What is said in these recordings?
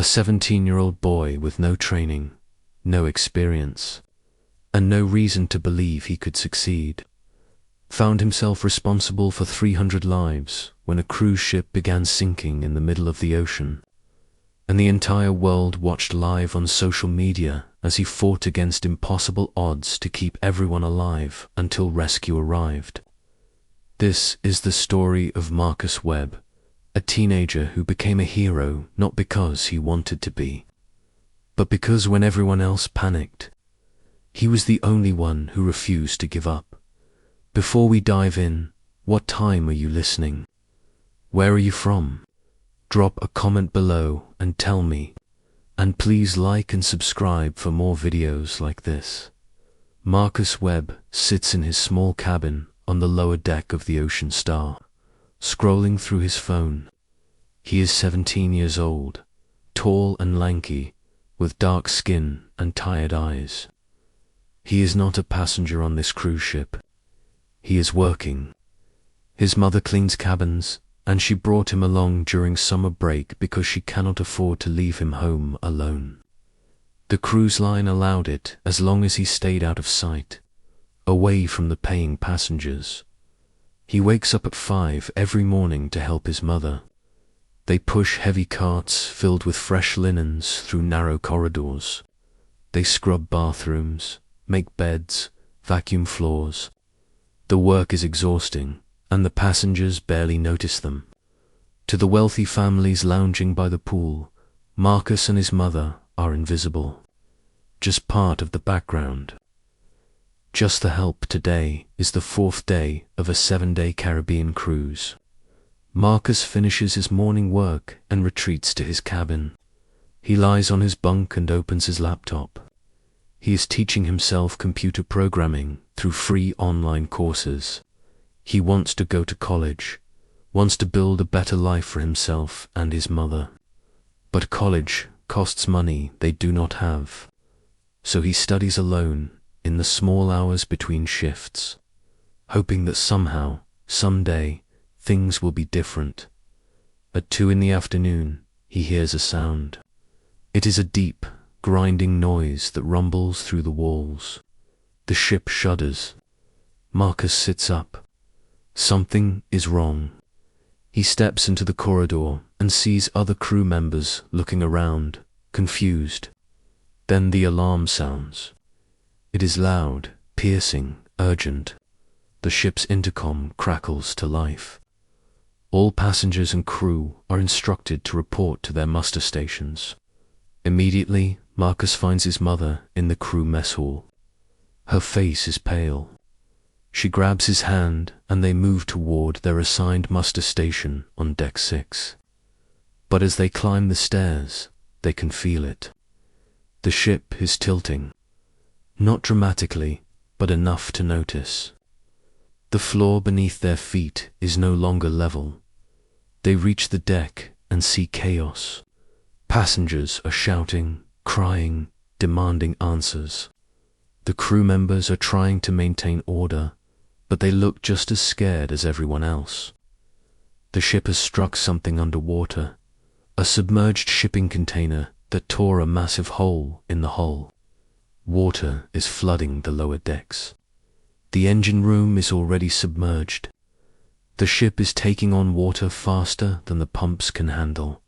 A 17-year-old boy with no training, no experience, and no reason to believe he could succeed, found himself responsible for 300 lives when a cruise ship began sinking in the middle of the ocean, and the entire world watched live on social media as he fought against impossible odds to keep everyone alive until rescue arrived. This is the story of Marcus Webb, a teenager who became a hero not because he wanted to be, but because when everyone else panicked, he was the only one who refused to give up. Before we dive in, what time are you listening? Where are you from? Drop a comment below and tell me, and please like and subscribe for more videos like this. Marcus Webb sits in his small cabin on the lower deck of the Ocean Star, scrolling through his phone. He is 17 years old, tall and lanky, with dark skin and tired eyes. He is not a passenger on this cruise ship. He is working. His mother cleans cabins, and she brought him along during summer break because she cannot afford to leave him home alone. The cruise line allowed it as long as he stayed out of sight, away from the paying passengers. He wakes up at 5 every morning to help his mother. They push heavy carts filled with fresh linens through narrow corridors. They scrub bathrooms, make beds, vacuum floors. The work is exhausting, and the passengers barely notice them. To the wealthy families lounging by the pool, Marcus and his mother are invisible, just part of the background. Just the Help today is the 4th day of a 7-day Caribbean cruise. Marcus finishes his morning work and retreats to his cabin. He lies on his bunk and opens his laptop. He is teaching himself computer programming through free online courses. He wants to go to college, wants to build a better life for himself and his mother. But college costs money they do not have. So he studies alone in the small hours between shifts, hoping that somehow, someday, things will be different. At 2 in the afternoon, he hears a sound. It is a deep, grinding noise that rumbles through the walls. The ship shudders. Marcus sits up. Something is wrong. He steps into the corridor and sees other crew members looking around, confused. Then the alarm sounds. It is loud, piercing, urgent. The ship's intercom crackles to life. All passengers and crew are instructed to report to their muster stations. Immediately, Marcus finds his mother in the crew mess hall. Her face is pale. She grabs his hand and they move toward their assigned muster station on deck 6. But as they climb the stairs, they can feel it. The ship is tilting. Not dramatically, but enough to notice. The floor beneath their feet is no longer level. They reach the deck and see chaos. Passengers are shouting, crying, demanding answers. The crew members are trying to maintain order, but they look just as scared as everyone else. The ship has struck something underwater, a submerged shipping container that tore a massive hole in the hull. Water is flooding the lower decks. The engine room is already submerged. The ship is taking on water faster than the pumps can handle.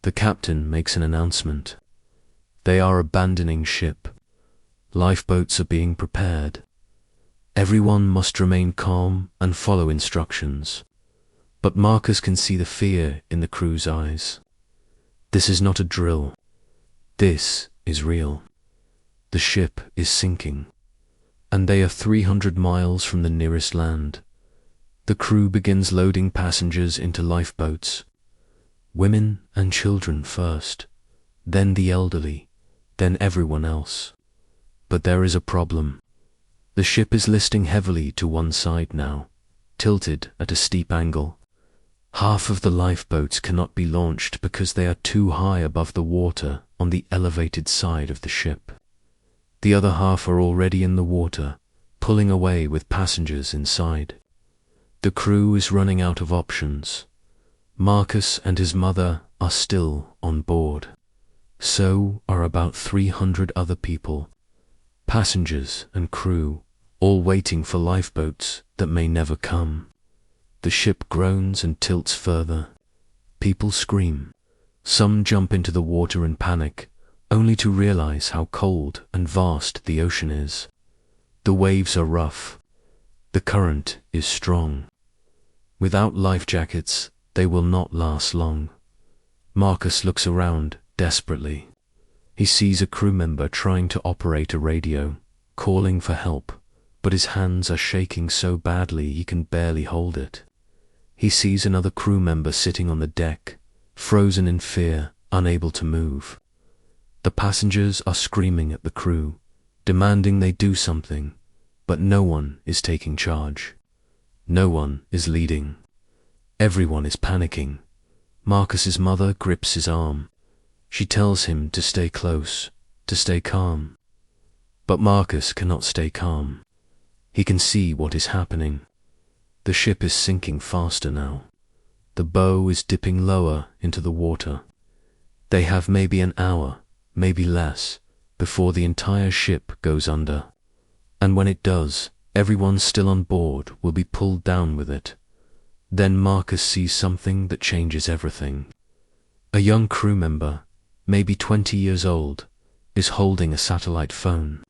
The captain makes an announcement. They are abandoning ship. Lifeboats are being prepared. Everyone must remain calm and follow instructions. But Marcus can see the fear in the crew's eyes. This is not a drill. This is real. The ship is sinking, and they are 300 miles from the nearest land. The crew begins loading passengers into lifeboats. Women and children first, then the elderly, then everyone else. But there is a problem. The ship is listing heavily to one side now, tilted at a steep angle. Half of the lifeboats cannot be launched because they are too high above the water on the elevated side of the ship. The other half are already in the water, pulling away with passengers inside. The crew is running out of options. Marcus and his mother are still on board. So are about 300 other people, passengers and crew, all waiting for lifeboats that may never come. The ship groans and tilts further. People scream. Some jump into the water in panic, only to realize how cold and vast the ocean is. The waves are rough. The current is strong. Without life jackets, they will not last long. Marcus looks around desperately. He sees a crew member trying to operate a radio, calling for help, but his hands are shaking so badly he can barely hold it. He sees another crew member sitting on the deck, frozen in fear, unable to move. The passengers are screaming at the crew, demanding they do something, but no one is taking charge. No one is leading. Everyone is panicking. Marcus's mother grips his arm. She tells him to stay close, to stay calm. But Marcus cannot stay calm. He can see what is happening. The ship is sinking faster now. The bow is dipping lower into the water. They have maybe an hour, maybe less, before the entire ship goes under. And when it does, everyone still on board will be pulled down with it. Then Marcus sees something that changes everything. A young crew member, maybe 20 years old, is holding a satellite phone.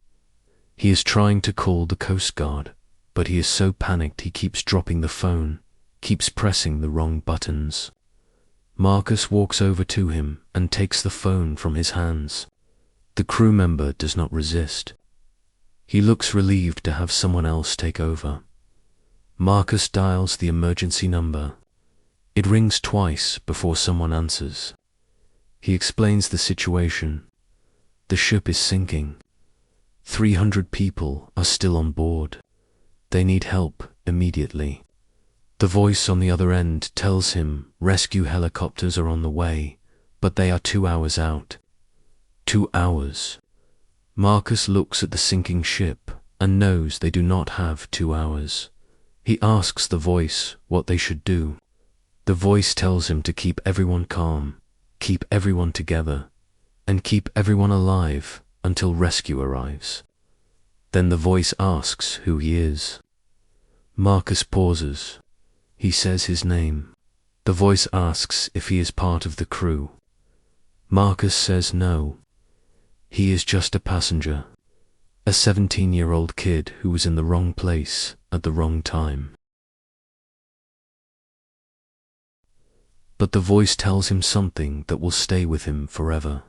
He is trying to call the Coast Guard, but he is so panicked he keeps dropping the phone, keeps pressing the wrong buttons. Marcus walks over to him and takes the phone from his hands. The crew member does not resist. He looks relieved to have someone else take over. Marcus dials the emergency number. It rings twice before someone answers. He explains the situation. The ship is sinking. 300 people are still on board. They need help immediately. The voice on the other end tells him rescue helicopters are on the way, but they are 2 hours out. 2 hours. Marcus looks at the sinking ship and knows they do not have 2 hours. He asks the voice what they should do. The voice tells him to keep everyone calm, keep everyone together, and keep everyone alive until rescue arrives. Then the voice asks who he is. Marcus pauses. He says his name. The voice asks if he is part of the crew. Marcus says no. He is just a passenger, a 17-year-old kid who was in the wrong place at the wrong time. But the voice tells him something that will stay with him forever.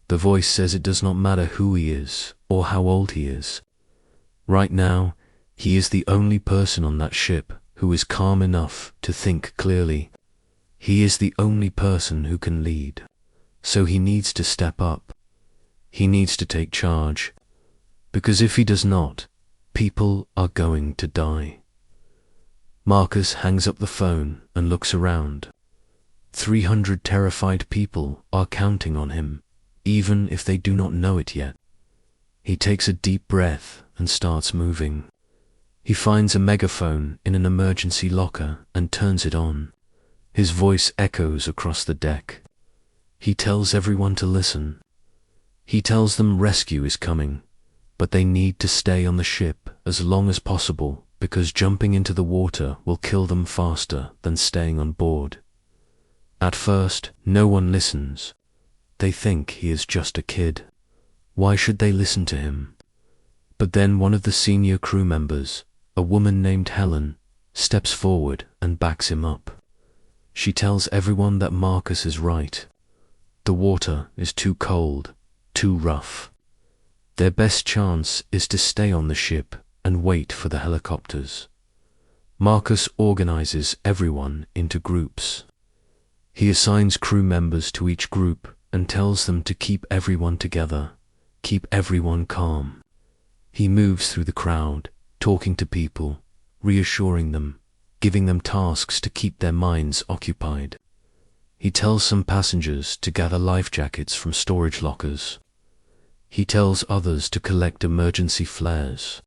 The voice says it does not matter who he is or how old he is. Right now, he is the only person on that ship who is calm enough to think clearly. He is the only person who can lead. So he needs to step up. He needs to take charge. Because if he does not, people are going to die. Marcus hangs up the phone and looks around. 300 terrified people are counting on him, even if they do not know it yet. He takes a deep breath and starts moving. He finds a megaphone in an emergency locker and turns it on. His voice echoes across the deck. He tells everyone to listen. He tells them rescue is coming, but they need to stay on the ship as long as possible because jumping into the water will kill them faster than staying on board. At first, no one listens. They think he is just a kid. Why should they listen to him? But then one of the senior crew members, a woman named Helen, steps forward and backs him up. She tells everyone that Marcus is right. The water is too cold, too rough. Their best chance is to stay on the ship and wait for the helicopters. Marcus organizes everyone into groups. He assigns crew members to each group and tells them to keep everyone together, keep everyone calm. He moves through the crowd, talking to people, reassuring them, giving them tasks to keep their minds occupied. He tells some passengers to gather life jackets from storage lockers. He tells others to collect emergency flares.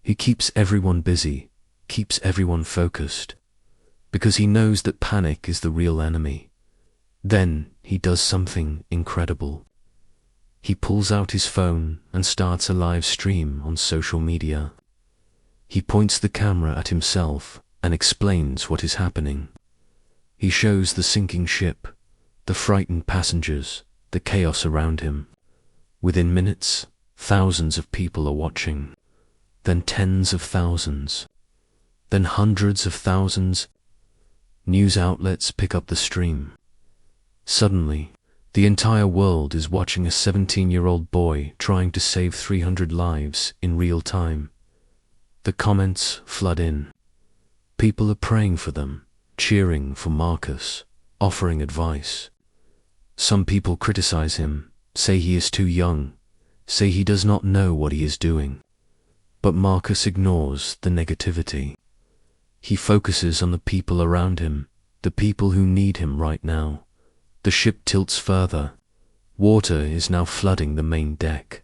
He keeps everyone busy, keeps everyone focused, because he knows that panic is the real enemy. Then he does something incredible. He pulls out his phone and starts a live stream on social media. He points the camera at himself and explains what is happening. He shows the sinking ship, the frightened passengers, the chaos around him. Within minutes, thousands of people are watching, then tens of thousands, then hundreds of thousands. News outlets pick up the stream. Suddenly, the entire world is watching a 17-year-old boy trying to save 300 lives in real time. The comments flood in. People are praying for them, cheering for Marcus, offering advice. Some people criticize him, say he is too young, say he does not know what he is doing. But Marcus ignores the negativity. He focuses on the people around him, the people who need him right now. The ship tilts further. Water is now flooding the main deck.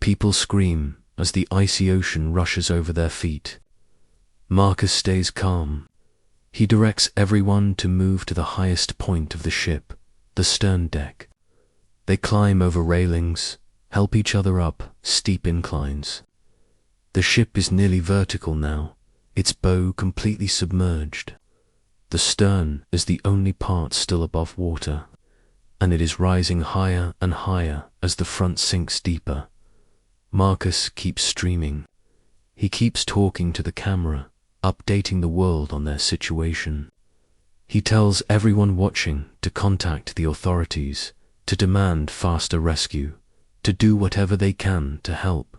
People scream as the icy ocean rushes over their feet. Marcus stays calm. He directs everyone to move to the highest point of the ship, the stern deck. They climb over railings, help each other up steep inclines. The ship is nearly vertical now, its bow completely submerged. The stern is the only part still above water, and it is rising higher and higher as the front sinks deeper. Marcus keeps streaming. He keeps talking to the camera, updating the world on their situation. He tells everyone watching to contact the authorities, to demand faster rescue, to do whatever they can to help.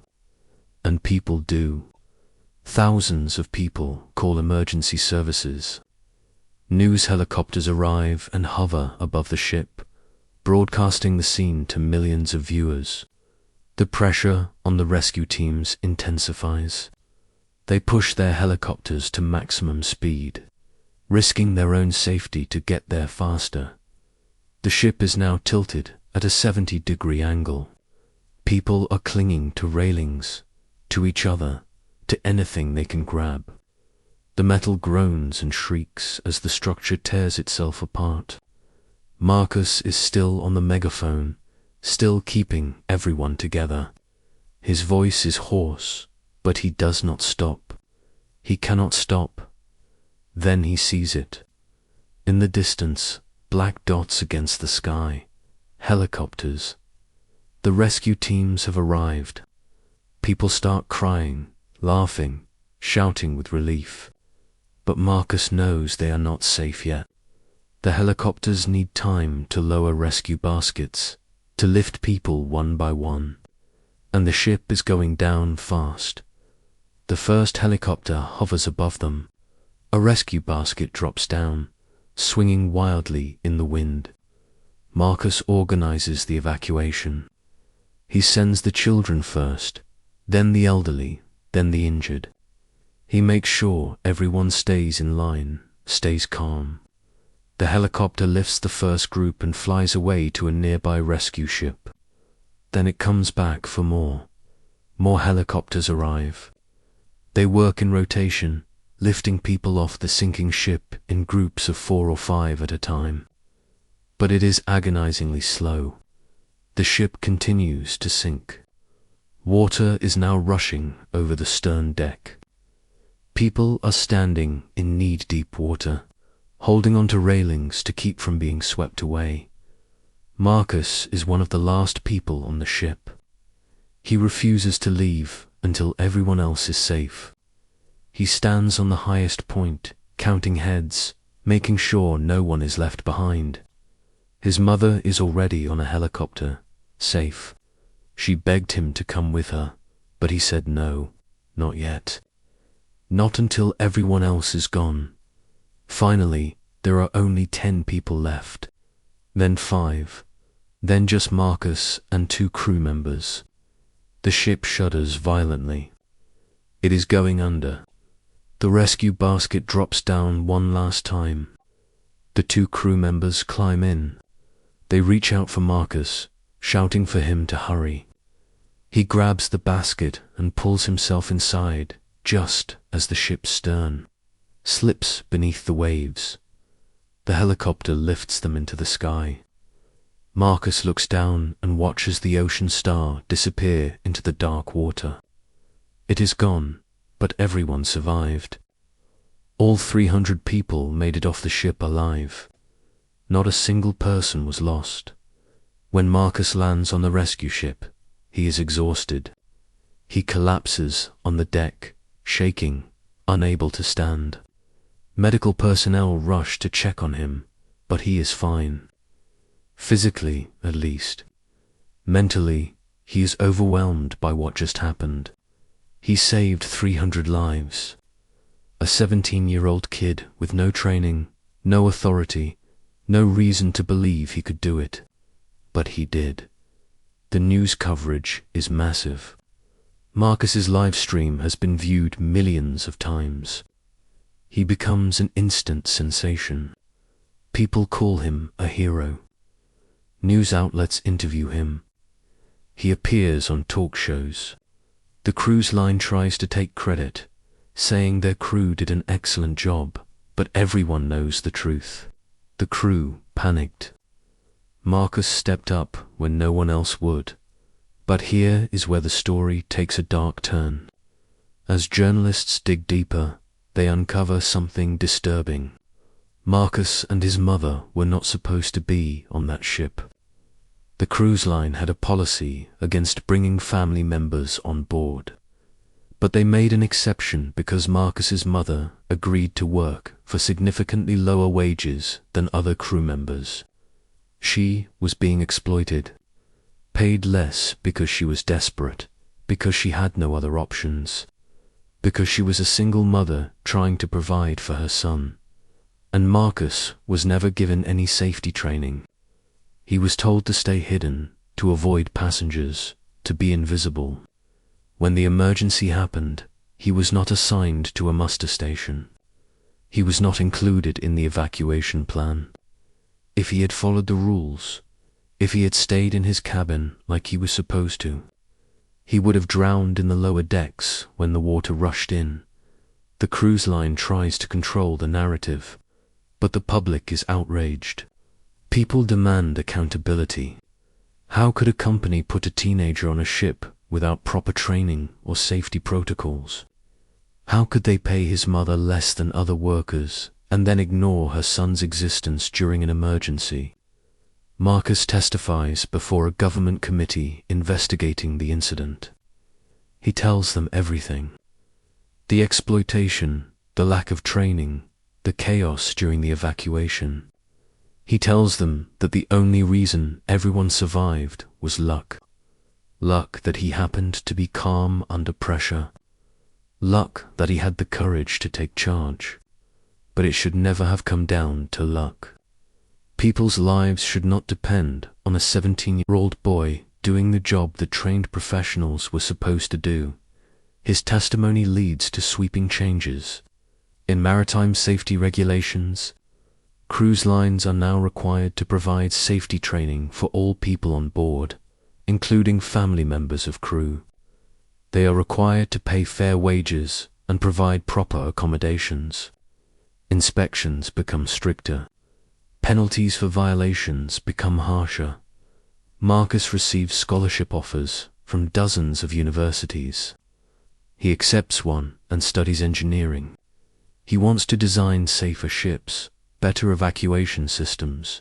And people do. Thousands of people call emergency services. News helicopters arrive and hover above the ship, broadcasting the scene to millions of viewers. The pressure on the rescue teams intensifies. They push their helicopters to maximum speed, risking their own safety to get there faster. The ship is now tilted at a 70-degree angle. People are clinging to railings, to each other, to anything they can grab. The metal groans and shrieks as the structure tears itself apart. Marcus is still on the megaphone, still keeping everyone together. His voice is hoarse, but he does not stop. He cannot stop. Then he sees it. In the distance, black dots against the sky. Helicopters. The rescue teams have arrived. People start crying, laughing, shouting with relief. But Marcus knows they are not safe yet. The helicopters need time to lower rescue baskets, to lift people one by one. And the ship is going down fast. The first helicopter hovers above them. A rescue basket drops down, swinging wildly in the wind. Marcus organizes the evacuation. He sends the children first, then the elderly, then the injured. He makes sure everyone stays in line, stays calm. The helicopter lifts the first group and flies away to a nearby rescue ship. Then it comes back for more. More helicopters arrive. They work in rotation, lifting people off the sinking ship in groups of 4 or 5 at a time. But it is agonizingly slow. The ship continues to sink. Water is now rushing over the stern deck. People are standing in knee-deep water, holding onto railings to keep from being swept away. Marcus is one of the last people on the ship. He refuses to leave until everyone else is safe. He stands on the highest point, counting heads, making sure no one is left behind. His mother is already on a helicopter, safe. She begged him to come with her, but he said no, not yet. Not until everyone else is gone. Finally, there are only 10 people left. Then 5. Then just Marcus and 2 crew members. The ship shudders violently. It is going under. The rescue basket drops down one last time. The 2 crew members climb in. They reach out for Marcus, shouting for him to hurry. He grabs the basket and pulls himself inside, just as the ship's stern slips beneath the waves. The helicopter lifts them into the sky. Marcus looks down and watches the ocean star disappear into the dark water. It is gone, but everyone survived. All 300 people made it off the ship alive. Not a single person was lost. When Marcus lands on the rescue ship, he is exhausted. He collapses on the deck, shaking, unable to stand. Medical personnel rush to check on him, but he is fine. Physically, at least. Mentally, he is overwhelmed by what just happened. He saved 300 lives. A 17-year-old kid with no training, no authority, no reason to believe he could do it. But he did. The news coverage is massive. Marcus's live stream has been viewed millions of times. He becomes an instant sensation. People call him a hero. News outlets interview him. He appears on talk shows. The cruise line tries to take credit, saying their crew did an excellent job, but everyone knows the truth. The crew panicked. Marcus stepped up when no one else would. But here is where the story takes a dark turn. As journalists dig deeper, they uncover something disturbing. Marcus and his mother were not supposed to be on that ship. The cruise line had a policy against bringing family members on board. But they made an exception because Marcus's mother agreed to work for significantly lower wages than other crew members. She was being exploited, paid less because she was desperate, because she had no other options, because she was a single mother trying to provide for her son. And Marcus was never given any safety training. He was told to stay hidden, to avoid passengers, to be invisible. When the emergency happened, he was not assigned to a muster station. He was not included in the evacuation plan. If he had followed the rules, if he had stayed in his cabin like he was supposed to, he would have drowned in the lower decks when the water rushed in. The cruise line tries to control the narrative, but the public is outraged. People demand accountability. How could a company put a teenager on a ship without proper training or safety protocols? How could they pay his mother less than other workers and then ignore her son's existence during an emergency? Marcus testifies before a government committee investigating the incident. He tells them everything. The exploitation, the lack of training, the chaos during the evacuation. He tells them that the only reason everyone survived was luck. Luck that he happened to be calm under pressure. Luck that he had the courage to take charge. But it should never have come down to luck. People's lives should not depend on a 17-year-old boy doing the job that trained professionals were supposed to do. His testimony leads to sweeping changes. In maritime safety regulations, cruise lines are now required to provide safety training for all people on board, including family members of crew. They are required to pay fair wages and provide proper accommodations. Inspections become stricter. Penalties for violations become harsher. Marcus receives scholarship offers from dozens of universities. He accepts one and studies engineering. He wants to design safer ships, better evacuation systems,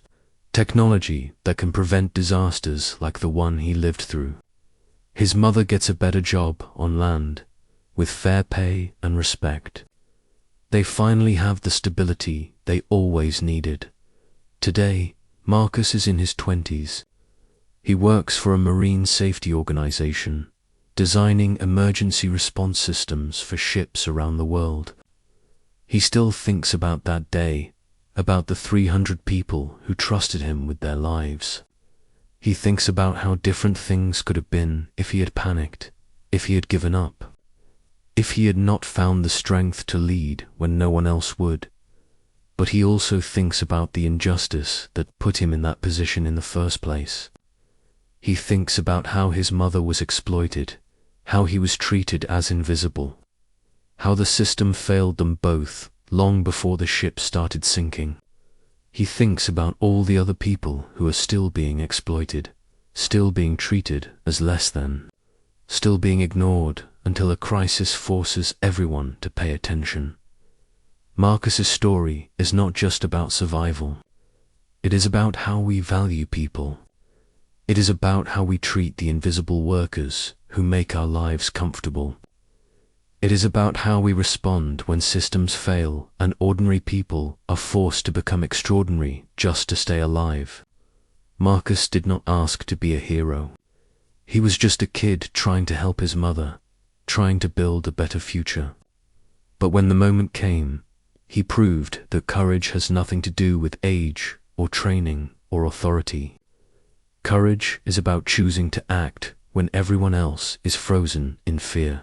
technology that can prevent disasters like the one he lived through. His mother gets a better job on land, with fair pay and respect. They finally have the stability they always needed. Today, Marcus is in his 20s. He works for a marine safety organization, designing emergency response systems for ships around the world. He still thinks about that day, about the 300 people who trusted him with their lives. He thinks about how different things could have been if he had panicked, if he had given up, if he had not found the strength to lead when no one else would. But he also thinks about the injustice that put him in that position in the first place. He thinks about how his mother was exploited, how he was treated as invisible, how the system failed them both long before the ship started sinking. He thinks about all the other people who are still being exploited, still being treated as less than, still being ignored until a crisis forces everyone to pay attention. Marcus's story is not just about survival. It is about how we value people. It is about how we treat the invisible workers who make our lives comfortable. It is about how we respond when systems fail and ordinary people are forced to become extraordinary just to stay alive. Marcus did not ask to be a hero. He was just a kid trying to help his mother, trying to build a better future. But when the moment came, he proved that courage has nothing to do with age or training or authority. Courage is about choosing to act when everyone else is frozen in fear.